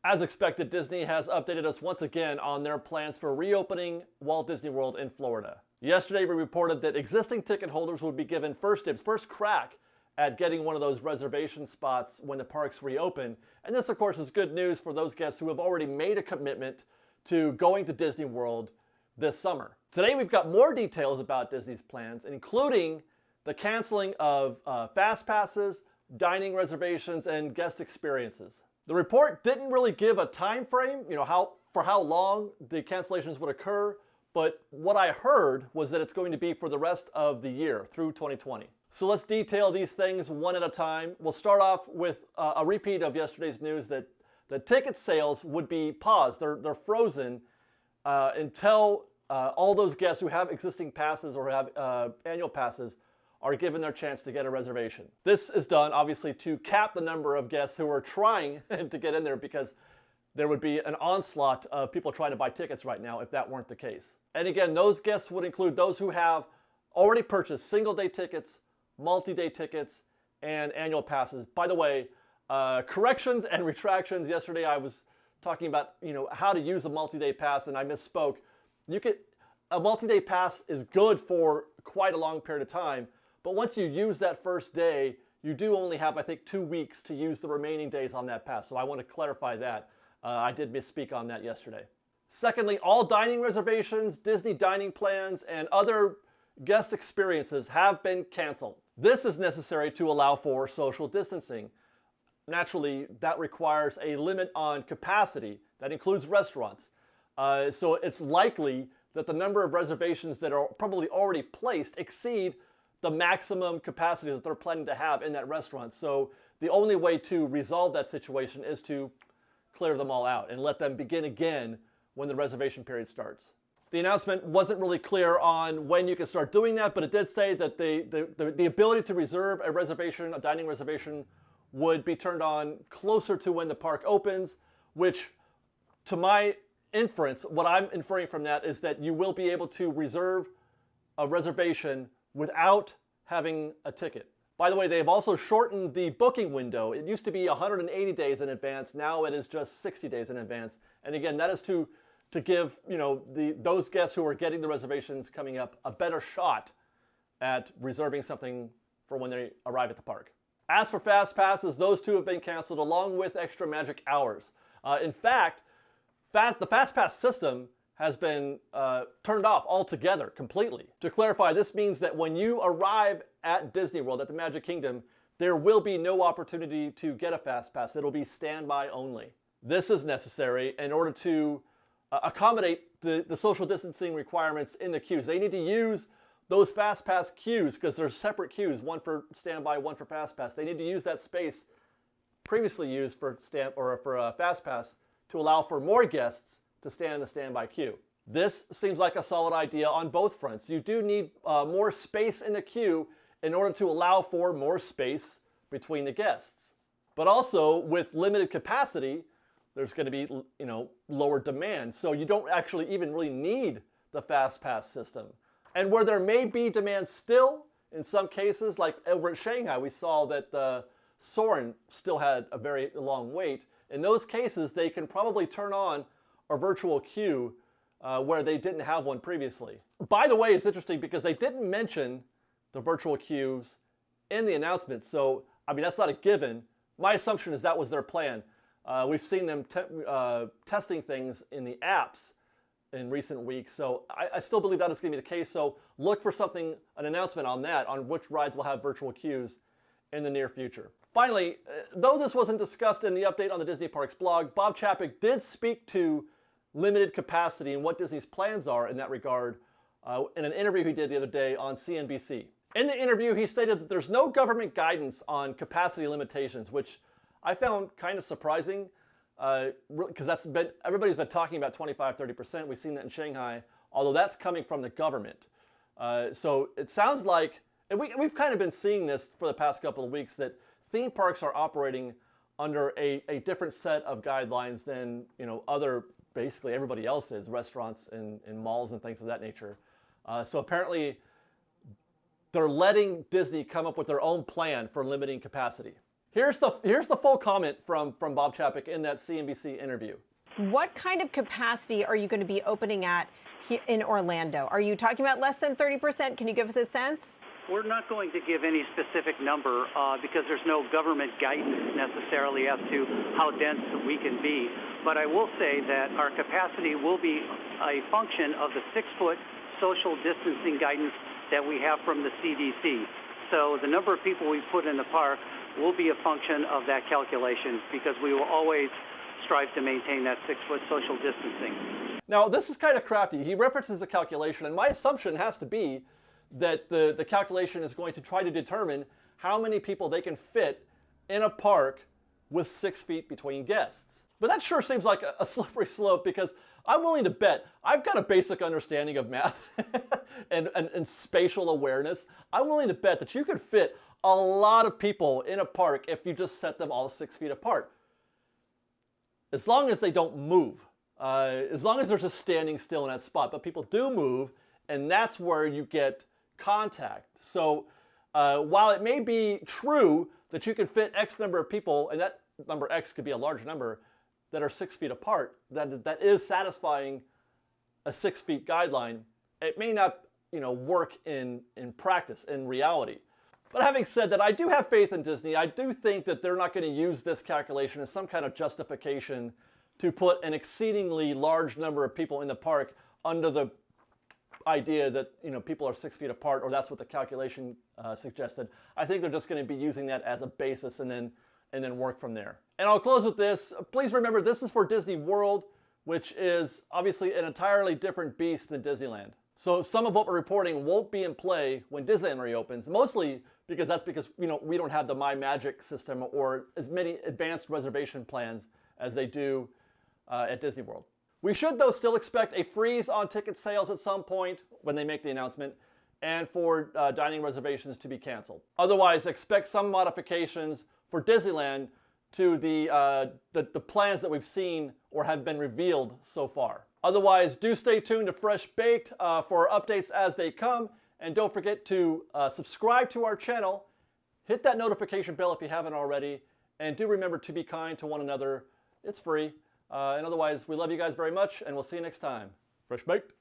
As expected, Disney has updated us once again on their plans for reopening Walt Disney World in Florida. Yesterday, we reported that existing ticket holders would be given first dibs, first crack at getting one of those reservation spots when the parks reopen. And this, of course, is good news for those guests who have already made a commitment to going to Disney World this summer. Today, we've got more details about Disney's plans, including the canceling of FastPasses, dining reservations, and guest experiences. The report didn't really give a time frame, for how long the cancellations would occur, but what I heard was that it's going to be for the rest of the year through 2020. So let's detail these things one at a time. We'll start off with a repeat of yesterday's news that the ticket sales would be paused. They're frozen until all those guests who have existing passes or have annual passes are given their chance to get a reservation. This is done, obviously, to cap the number of guests who are trying to get in there, because there would be an onslaught of people trying to buy tickets right now if that weren't the case. And again, those guests would include those who have already purchased single-day tickets, multi-day tickets, and annual passes. By the way, corrections and retractions. Yesterday I was talking about how to use a multi-day pass, and I misspoke. A multi-day pass is good for quite a long period of time, but once you use that first day, you do only have, I think, 2 weeks to use the remaining days on that pass. So I want to clarify that. I did misspeak on that yesterday. Secondly, all dining reservations, Disney dining plans, and other guest experiences have been canceled. This is necessary to allow for social distancing. Naturally, that requires a limit on capacity. That includes restaurants. So it's likely that the number of reservations that are probably already placed exceed the maximum capacity that they're planning to have in that restaurant. So the only way to resolve that situation is to clear them all out and let them begin again when the reservation period starts. The announcement wasn't really clear on when you can start doing that, but it did say that the ability to reserve a reservation, a dining reservation, would be turned on closer to when the park opens, which, to my inference, what I'm inferring from that is that you will be able to reserve a reservation without having a ticket. By the way, they've also shortened the booking window. It used to be 180 days in advance. Now it is just 60 days in advance. And again, that is to give those guests who are getting the reservations coming up a better shot at reserving something for when they arrive at the park. As for Fast Passes, those two have been canceled along with extra magic hours. In fact, the FastPass system has been turned off altogether, completely. To clarify, this means that when you arrive at Disney World, at the Magic Kingdom, there will be no opportunity to get a FastPass. It'll be standby only. This is necessary in order to accommodate the social distancing requirements in the queues. They need to use those FastPass queues, because there's separate queues, one for standby, one for FastPass. They need to use that space previously used for FastPass to allow for more guests to stand in the standby queue. This seems like a solid idea on both fronts. You do need more space in the queue in order to allow for more space between the guests. But also, with limited capacity, there's going to be lower demand. So you don't actually even really need the FastPass system. And where there may be demand still, in some cases, like over at Shanghai, we saw that the Soarin' still had a very long wait. In those cases, they can probably turn on a virtual queue where they didn't have one previously. By the way, it's interesting because they didn't mention the virtual queues in the announcement. So, I mean, that's not a given. My assumption is that was their plan. We've seen them testing things in the apps in recent weeks. So I still believe that is going to be the case. So look for an announcement on that, on which rides will have virtual queues in the near future. Finally, though this wasn't discussed in the update on the Disney Parks blog, Bob Chapek did speak to limited capacity and what Disney's plans are in that regard in an interview he did the other day on CNBC. In the interview, he stated that there's no government guidance on capacity limitations, which I found kind of surprising because everybody's been talking about 25-30%. We've seen that in Shanghai, although that's coming from the government. So it sounds like, and we've kind of been seeing this for the past couple of weeks, that theme parks are operating under a different set of guidelines than basically everybody else is, restaurants and malls and things of that nature. So apparently they're letting Disney come up with their own plan for limiting capacity. Here's the full comment from Bob Chapek in that CNBC interview. What kind of capacity are you going to be opening at in Orlando? Are you talking about less than 30%? Can you give us a sense? We're not going to give any specific number because there's no government guidance necessarily as to how dense we can be. But I will say that our capacity will be a function of the 6-foot social distancing guidance that we have from the CDC. So the number of people we put in the park will be a function of that calculation because we will always strive to maintain that 6-foot social distancing. Now, this is kind of crafty. He references a calculation, and my assumption has to be that the calculation is going to try to determine how many people they can fit in a park with 6 feet between guests. But that sure seems like a slippery slope because I'm willing to bet I've got a basic understanding of math and spatial awareness. I'm willing to bet that you could fit a lot of people in a park if you just set them all 6 feet apart. As long as they don't move. As long as they're just standing still in that spot. But people do move, and that's where you get contact. So while it may be true that you can fit X number of people, and that number X could be a large number, that are 6 feet apart, that is satisfying a 6 feet guideline, it may not work in practice, in reality. But having said that, I do have faith in Disney. I do think that they're not going to use this calculation as some kind of justification to put an exceedingly large number of people in the park under the idea that people are 6 feet apart, or that's what the calculation suggested. I think they're just going to be using that as a basis and then work from there. And I'll close with this. Please remember, this is for Disney World, which is obviously an entirely different beast than Disneyland. So some of what we're reporting won't be in play when Disneyland reopens, mostly because we don't have the My Magic system or as many advanced reservation plans as they do at Disney World. We should, though, still expect a freeze on ticket sales at some point when they make the announcement, and for dining reservations to be canceled. Otherwise, expect some modifications for Disneyland to the plans that we've seen or have been revealed so far. Otherwise, do stay tuned to Fresh Baked for updates as they come, and don't forget to subscribe to our channel, hit that notification bell if you haven't already, and do remember to be kind to one another. It's free. And otherwise, we love you guys very much, and we'll see you next time. Fresh Baked.